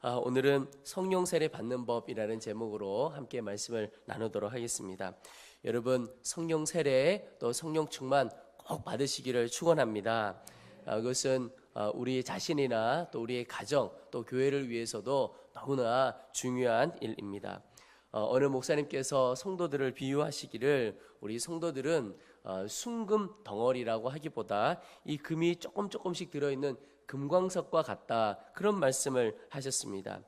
오늘은 성령 세례 받는 법이라는 제목으로 함께 말씀을 나누도록 하겠습니다. 여러분, 성령 세례 또 성령 충만 꼭 받으시기를 축원합니다. 그것은 우리 자신이나 또 우리의 가정 또 교회를 위해서도 너무나 중요한 일입니다. 어느 목사님께서 성도들을 비유하시기를 우리 성도들은 순금 덩어리라고 하기보다 이 금이 조금씩 들어있는 금광석과 같다, 그런 말씀을 하셨습니다.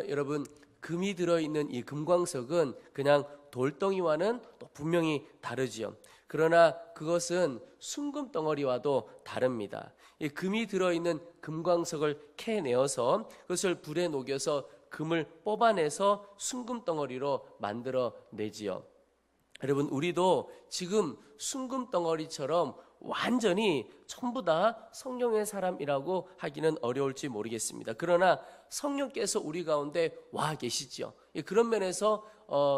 여러분, 금이 들어있는 이 금광석은 그냥 돌덩이와는 또 분명히 다르지요. 그러나 그것은 순금 덩어리와도 다릅니다. 이 금이 들어있는 금광석을 캐내어서 그것을 불에 녹여서 금을 뽑아내서 순금 덩어리로 만들어내지요. 여러분, 우리도 지금 순금 덩어리처럼 완전히 전부 다 성령의 사람이라고 하기는 어려울지 모르겠습니다. 그러나 성령께서 우리 가운데 와 계시지요. 그런 면에서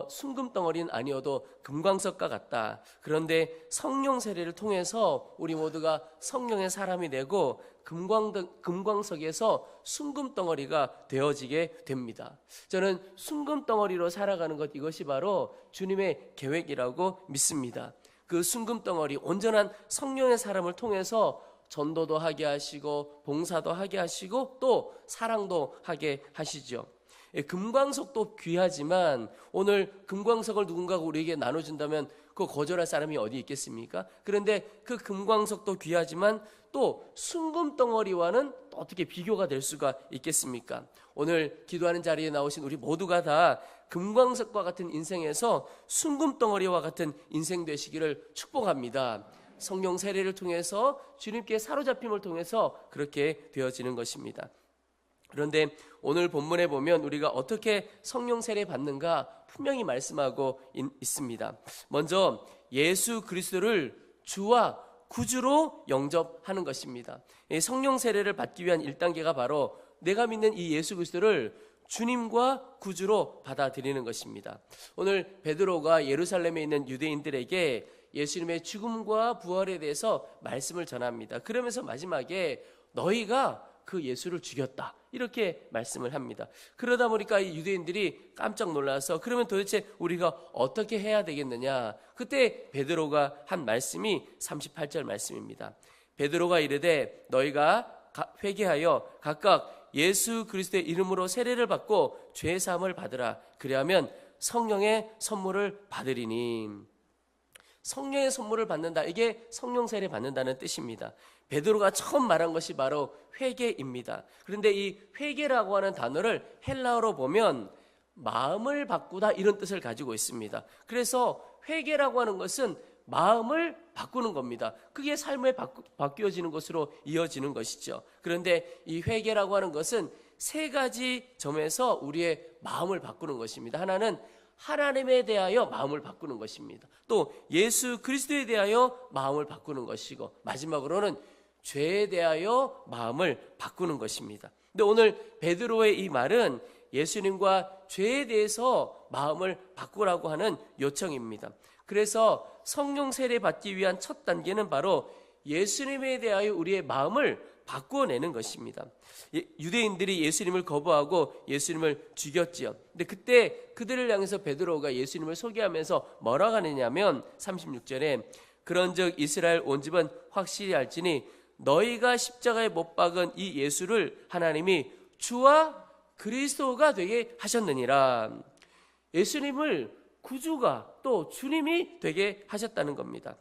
순금 덩어리는 아니어도 금광석과 같다. 그런데 성령 세례를 통해서 우리 모두가 성령의 사람이 되고 금광석에서 순금 덩어리가 되어지게 됩니다. 저는 순금 덩어리로 살아가는 것, 이것이 바로 주님의 계획이라고 믿습니다. 그 순금 덩어리, 온전한 성령의 사람을 통해서 전도도 하게 하시고 봉사도 하게 하시고 또 사랑도 하게 하시죠. 금광석도 귀하지만 오늘 금광석을 누군가가 우리에게 나눠준다면 그거 거절할 사람이 어디 있겠습니까? 그런데 그 금광석도 귀하지만 또 순금 덩어리와는 또 어떻게 비교가 될 수가 있겠습니까? 오늘 기도하는 자리에 나오신 우리 모두가 다 금광석과 같은 인생에서 순금 덩어리와 같은 인생 되시기를 축복합니다. 성령 세례를 통해서 주님께 사로잡힘을 통해서 그렇게 되어지는 것입니다. 그런데 오늘 본문에 보면 우리가 어떻게 성령 세례 받는가 분명히 말씀하고 있습니다. 먼저 예수 그리스도를 주와 구주로 영접하는 것입니다. 성령 세례를 받기 위한 1단계가 바로 내가 믿는 이 예수 그리스도를 주님과 구주로 받아들이는 것입니다. 오늘 베드로가 예루살렘에 있는 유대인들에게 예수님의 죽음과 부활에 대해서 말씀을 전합니다. 그러면서 마지막에 너희가 그 예수를 죽였다, 이렇게 말씀을 합니다. 그러다 보니까 이 유대인들이 깜짝 놀라서 그러면 도대체 우리가 어떻게 해야 되겠느냐. 그때 베드로가 한 말씀이 38절 말씀입니다. 베드로가 이르되 너희가 회개하여 각각 예수 그리스도의 이름으로 세례를 받고 죄 사함을 받으라. 그리하면 성령의 선물을 받으리니. 성령의 선물을 받는다, 이게 성령 세례 받는다는 뜻입니다. 베드로가 처음 말한 것이 바로 회개입니다. 그런데 이 회개라고 하는 단어를 헬라어로 보면 마음을 바꾸다, 이런 뜻을 가지고 있습니다. 그래서 회개라고 하는 것은 마음을 바꾸는 겁니다. 그게 삶에 바뀌어지는 것으로 이어지는 것이죠. 그런데 이 회개라고 하는 것은 세 가지 점에서 우리의 마음을 바꾸는 것입니다. 하나는 하나님에 대하여 마음을 바꾸는 것입니다. 또 예수 그리스도에 대하여 마음을 바꾸는 것이고, 마지막으로는 죄에 대하여 마음을 바꾸는 것입니다. 근데 오늘 베드로의 이 말은 예수님과 죄에 대해서 마음을 바꾸라고 하는 요청입니다. 그래서 성령 세례 받기 위한 첫 단계는 바로 예수님에 대하여 우리의 마음을 바꿔내는 것입니다. 유대인들이 예수님을 거부하고 예수님을 죽였지요. 근데 그때 그들을 향해서 베드로가 예수님을 소개하면서 뭐라고 하느냐면 36절에 그런즉 이스라엘 온 집은 확실히 알지니 너희가 십자가에 못 박은 이 예수를 하나님이 주와 그리스도가 되게 하셨느니라. 예수님을 구주가 또 주님이 되게 하셨다는 겁니다.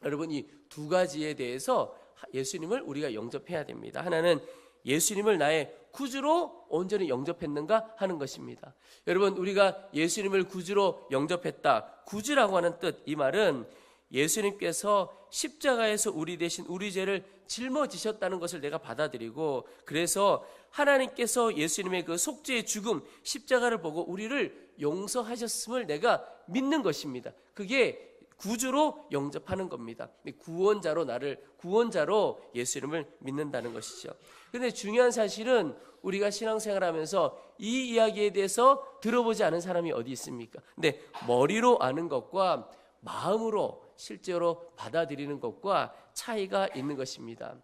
여러분, 이 두 가지에 대해서 예수님을 우리가 영접해야 됩니다. 하나는 예수님을 나의 구주로 온전히 영접했는가 하는 것입니다. 여러분, 우리가 예수님을 구주로 영접했다, 구주라고 하는 뜻, 이 말은 예수님께서 십자가에서 우리 대신 우리 죄를 짊어지셨다는 것을 내가 받아들이고, 그래서 하나님께서 예수님의 그 속죄의 죽음, 십자가를 보고 우리를 용서하셨음을 내가 믿는 것입니다. 그게 구주로 영접하는 겁니다. 구원자로 예수님을 믿는다는 것이죠. 그런데 중요한 사실은 우리가 신앙생활하면서 이 이야기에 대해서 들어보지 않은 사람이 어디 있습니까? 근데 머리로 아는 것과 마음으로 실제로 받아들이는 것과 차이가 있는 것입니다.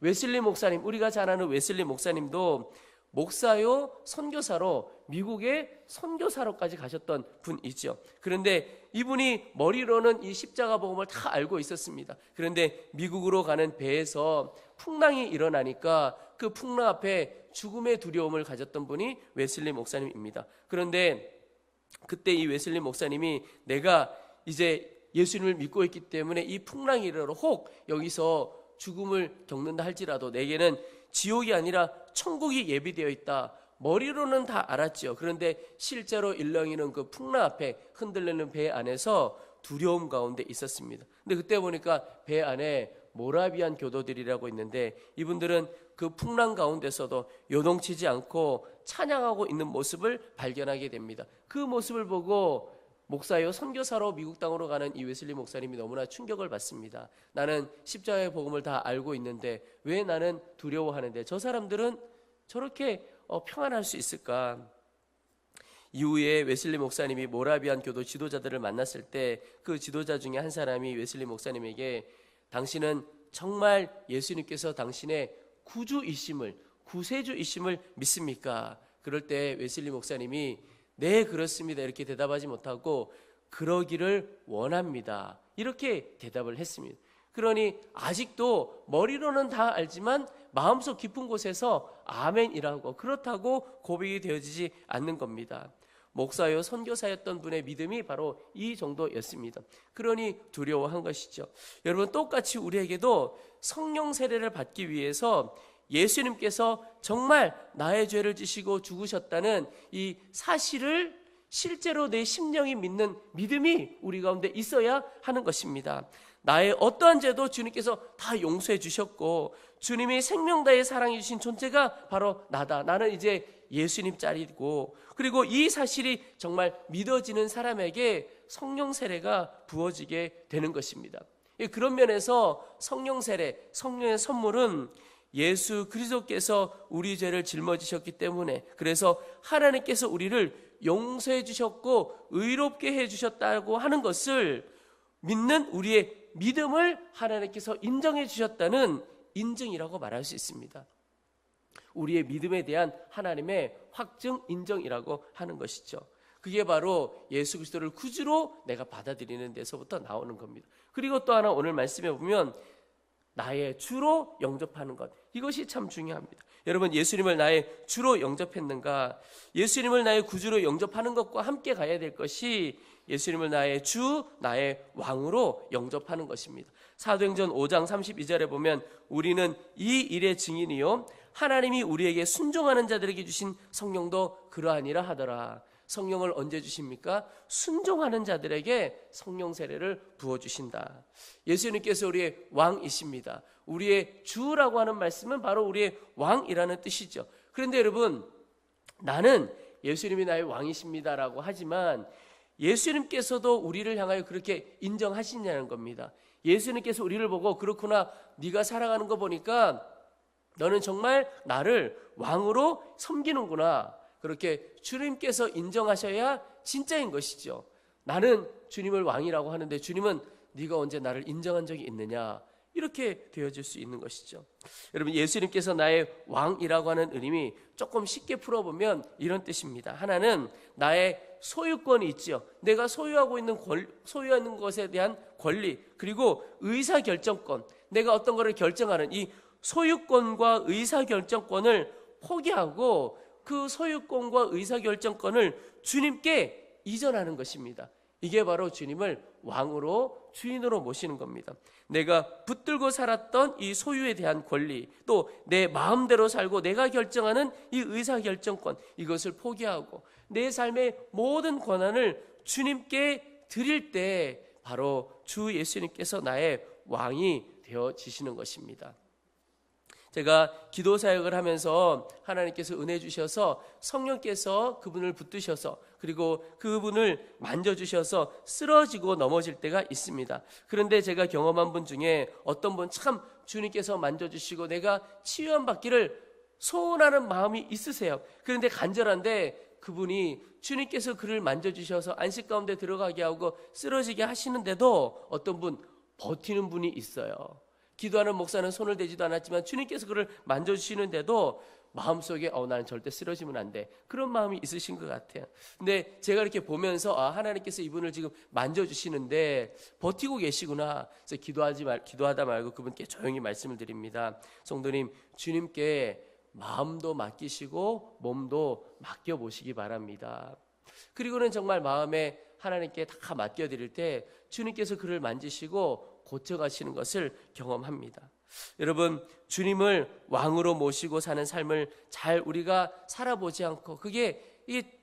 웨슬리 목사님, 우리가 잘 아는 웨슬리 목사님도 목사요, 선교사로 미국의 선교사로까지 가셨던 분이죠. 그런데 이분이 머리로는 이 십자가 복음을 다 알고 있었습니다. 그런데 미국으로 가는 배에서 풍랑이 일어나니까 그 풍랑 앞에 죽음의 두려움을 가졌던 분이 웨슬리 목사님입니다. 그런데 그때 이 웨슬리 목사님이 내가 이제 예수님을 믿고 있기 때문에 이 풍랑이 일어나 혹 여기서 죽음을 겪는다 할지라도 내게는 지옥이 아니라 천국이 예비되어 있다. 머리로는 다 알았죠. 그런데 실제로 일렁이는 그 풍랑 앞에 흔들리는 배 안에서 두려움 가운데 있었습니다. 근데 그때 보니까 배 안에 모라비안 교도들이라고 있는데 이분들은 그 풍랑 가운데서도 요동치지 않고 찬양하고 있는 모습을 발견하게 됩니다. 그 모습을 보고 목사요 선교사로 미국 땅으로 가는 이 웨슬리 목사님이 너무나 충격을 받습니다. 나는 십자가의 복음을 다 알고 있는데 왜 나는 두려워하는데 저 사람들은 저렇게 평안할 수 있을까? 이후에 웨슬리 목사님이 모라비안 교도 지도자들을 만났을 때 그 지도자 중에 한 사람이 웨슬리 목사님에게 당신은 정말 예수님께서 당신의 구주이심을 구세주이심을 믿습니까? 그럴 때 웨슬리 목사님이 네 그렇습니다 이렇게 대답하지 못하고 그러기를 원합니다 이렇게 대답을 했습니다. 그러니 아직도 머리로는 다 알지만 마음속 깊은 곳에서 아멘이라고 그렇다고 고백이 되어지지 않는 겁니다. 목사요 선교사였던 분의 믿음이 바로 이 정도였습니다. 그러니 두려워한 것이죠. 여러분 똑같이 우리에게도 성령 세례를 받기 위해서 예수님께서 정말 나의 죄를 지시고 죽으셨다는 이 사실을 실제로 내 심령이 믿는 믿음이 우리 가운데 있어야 하는 것입니다. 나의 어떠한 죄도 주님께서 다 용서해 주셨고 주님이 생명 다해 사랑해 주신 존재가 바로 나다. 나는 이제 예수님 짤이고 그리고 이 사실이 정말 믿어지는 사람에게 성령 세례가 부어지게 되는 것입니다. 그런 면에서 성령 세례, 성령의 선물은 예수 그리스도께서 우리 죄를 짊어지셨기 때문에 그래서 하나님께서 우리를 용서해 주셨고 의롭게 해 주셨다고 하는 것을 믿는 우리의 믿음을 하나님께서 인정해 주셨다는 인증이라고 말할 수 있습니다. 우리의 믿음에 대한 하나님의 확증 인정이라고 하는 것이죠. 그게 바로 예수 그리스도를 구주로 내가 받아들이는 데서부터 나오는 겁니다. 그리고 또 하나 오늘 말씀해 보면 나의 주로 영접하는 것, 이것이 참 중요합니다. 여러분 예수님을 나의 주로 영접했는가? 예수님을 나의 구주로 영접하는 것과 함께 가야 될 것이 예수님을 나의 주, 나의 왕으로 영접하는 것입니다. 사도행전 5장 32절에 보면 우리는 이 일의 증인이요 하나님이 우리에게 순종하는 자들에게 주신 성령도 그러하니라 하더라. 성령을 언제 주십니까? 순종하는 자들에게 성령 세례를 부어주신다. 예수님께서 우리의 왕이십니다. 우리의 주라고 하는 말씀은 바로 우리의 왕이라는 뜻이죠. 그런데 여러분 나는 예수님이 나의 왕이십니다라고 하지만 예수님께서도 우리를 향하여 그렇게 인정하시냐는 겁니다. 예수님께서 우리를 보고 그렇구나 네가 살아가는 거 보니까 너는 정말 나를 왕으로 섬기는구나. 그렇게 주님께서 인정하셔야 진짜인 것이죠. 나는 주님을 왕이라고 하는데 주님은 네가 언제 나를 인정한 적이 있느냐 이렇게 되어질 수 있는 것이죠. 여러분 예수님께서 나의 왕이라고 하는 의미 조금 쉽게 풀어보면 이런 뜻입니다. 하나는 나의 소유권이 있죠. 내가 소유하고 있는 소유하는 것에 대한 권리 그리고 의사결정권 내가 어떤 것을 결정하는 이 소유권과 의사결정권을 포기하고 그 소유권과 의사결정권을 주님께 이전하는 것입니다. 이게 바로 주님을 왕으로 주인으로 모시는 겁니다. 내가 붙들고 살았던 이 소유에 대한 권리 또 내 마음대로 살고 내가 결정하는 이 의사결정권 이것을 포기하고 내 삶의 모든 권한을 주님께 드릴 때 바로 주 예수님께서 나의 왕이 되어지시는 것입니다. 제가 기도 사역을 하면서 하나님께서 은혜 주셔서 성령께서 그분을 붙드셔서 그리고 그분을 만져주셔서 쓰러지고 넘어질 때가 있습니다. 그런데 제가 경험한 분 중에 어떤 분 참 주님께서 만져주시고 내가 치유함 받기를 소원하는 마음이 있으세요. 그런데 간절한데 그분이 주님께서 그를 만져주셔서 안식 가운데 들어가게 하고 쓰러지게 하시는데도 어떤 분 버티는 분이 있어요. 기도하는 목사는 손을 대지도 않았지만 주님께서 그를 만져주시는데도 마음속에 나는 절대 쓰러지면 안 돼. 그런 마음이 있으신 것 같아요. 근데 제가 이렇게 보면서 하나님께서 이분을 지금 만져주시는데 버티고 계시구나. 그래서 기도하다 말고 그분께 조용히 말씀을 드립니다. 성도님, 주님께 마음도 맡기시고 몸도 맡겨보시기 바랍니다. 그리고는 정말 마음에 하나님께 다 맡겨드릴 때 주님께서 그를 만지시고 고쳐가시는 것을 경험합니다. 여러분, 주님을 왕으로 모시고 사는 삶을 잘 우리가 살아보지 않고 그게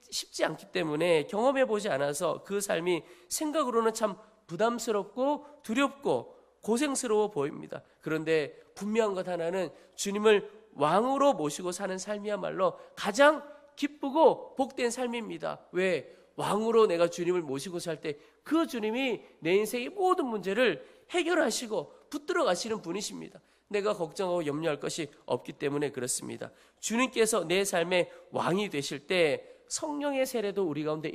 쉽지 않기 때문에 경험해보지 않아서 그 삶이 생각으로는 참 부담스럽고 두렵고 고생스러워 보입니다. 그런데 분명한 것 하나는 주님을 왕으로 모시고 사는 삶이야말로 가장 기쁘고 복된 삶입니다. 왜? 왕으로 내가 주님을 모시고 살 때 그 주님이 내 인생의 모든 문제를 해결하시고 붙들어 가시는 분이십니다. 내가 걱정하고 염려할 것이 없기 때문에 그렇습니다. 주님께서 내 삶의 왕이 되실 때 성령의 세례도 우리 가운데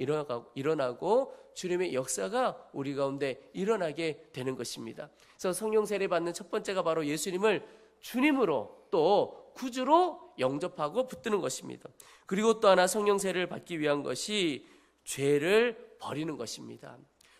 일어나고 주님의 역사가 우리 가운데 일어나게 되는 것입니다. 그래서 성령 세례 받는 첫 번째가 바로 예수님을 주님으로 또 구주로 영접하고 붙드는 것입니다. 그리고 또 하나 성령 세례를 받기 위한 것이 죄를 버리는 것입니다.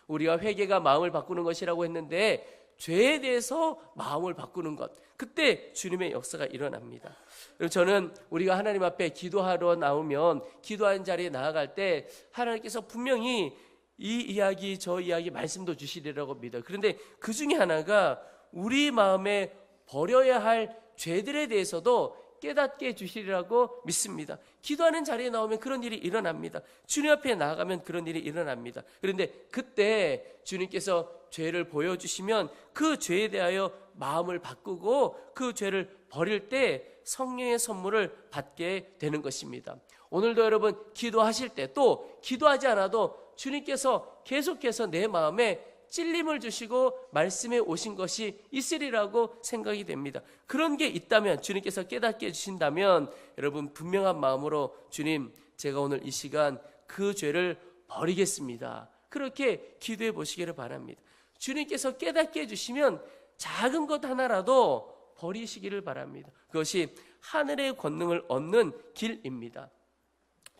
우리가 회개가 마음을 바꾸는 것이라고 했는데 죄에 대해서 마음을 바꾸는 것, 그때 주님의 역사가 일어납니다. 그리고 저는 우리가 하나님 앞에 기도하러 나오면 기도하는 자리에 나아갈 때 하나님께서 분명히 이 이야기 저 이야기 말씀도 주시리라고 믿어요. 그런데 그 중에 하나가 우리 마음에 버려야 할 죄들에 대해서도 깨닫게 해주시리라고 믿습니다. 기도하는 자리에 나오면 그런 일이 일어납니다. 주님 앞에 나아가면 그런 일이 일어납니다. 그런데 그때 주님께서 죄를 보여주시면 그 죄에 대하여 마음을 바꾸고 그 죄를 버릴 때 성령의 선물을 받게 되는 것입니다. 오늘도 여러분 기도하실 때 또 기도하지 않아도 주님께서 계속해서 내 마음에 찔림을 주시고 말씀에 오신 것이 있으리라고 생각이 됩니다. 그런 게 있다면, 주님께서 깨닫게 해주신다면 여러분 분명한 마음으로 주님, 제가 오늘 이 시간 그 죄를 버리겠습니다, 그렇게 기도해 보시기를 바랍니다. 주님께서 깨닫게 해주시면 작은 것 하나라도 버리시기를 바랍니다. 그것이 하늘의 권능을 얻는 길입니다.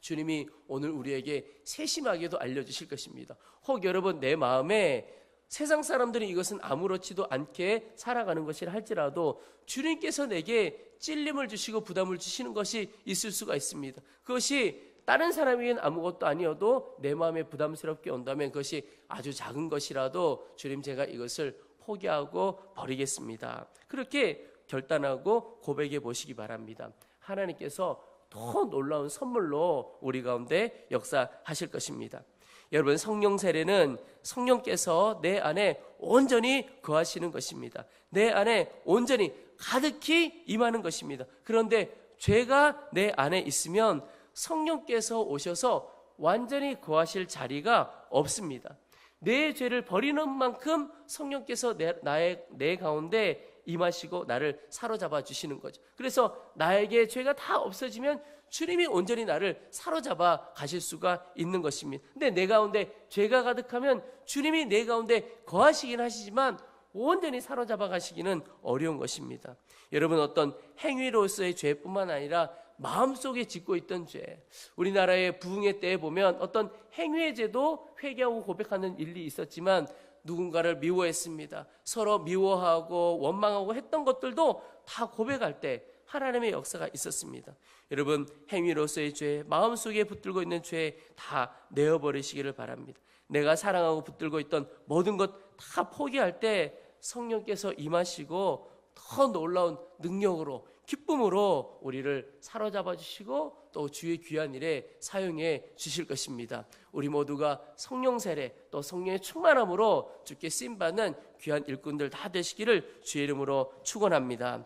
주님이 오늘 우리에게 세심하게도 알려주실 것입니다. 혹 여러분 내 마음에 세상 사람들이 이것은 아무렇지도 않게 살아가는 것이라 할지라도 주님께서 내게 찔림을 주시고 부담을 주시는 것이 있을 수가 있습니다. 그것이 다른 사람에게는 아무것도 아니어도 내 마음에 부담스럽게 온다면 그것이 아주 작은 것이라도 주님, 제가 이것을 포기하고 버리겠습니다, 그렇게 결단하고 고백해 보시기 바랍니다. 하나님께서 더 놀라운 선물로 우리 가운데 역사하실 것입니다. 여러분, 성령 세례는 성령께서 내 안에 온전히 거하시는 것입니다. 내 안에 온전히 가득히 임하는 것입니다. 그런데 죄가 내 안에 있으면 성령께서 오셔서 완전히 거하실 자리가 없습니다. 내 죄를 버리는 만큼 성령께서 내 가운데 임하시고 나를 사로잡아 주시는 거죠. 그래서 나에게 죄가 다 없어지면 주님이 온전히 나를 사로잡아 가실 수가 있는 것입니다. 근데 내 가운데 죄가 가득하면 주님이 내 가운데 거하시긴 하시지만 온전히 사로잡아 가시기는 어려운 것입니다. 여러분, 어떤 행위로서의 죄뿐만 아니라 마음속에 짓고 있던 죄, 우리나라의 부흥의 때에 보면 어떤 행위의 죄도 회개하고 고백하는 일이 있었지만 누군가를 미워했습니다. 서로 미워하고 원망하고 했던 것들도 다 고백할 때 하나님의 역사가 있었습니다. 여러분, 행위로서의 죄, 마음속에 붙들고 있는 죄 다 내어버리시기를 바랍니다. 내가 사랑하고 붙들고 있던 모든 것 다 포기할 때 성령께서 임하시고 더 놀라운 능력으로, 기쁨으로 우리를 사로잡아 주시고 또 주의 귀한 일에 사용해 주실 것입니다. 우리 모두가 성령 세례 또 성령의 충만함으로 주께 쓰임받는 귀한 일꾼들 다 되시기를 주의 이름으로 축원합니다.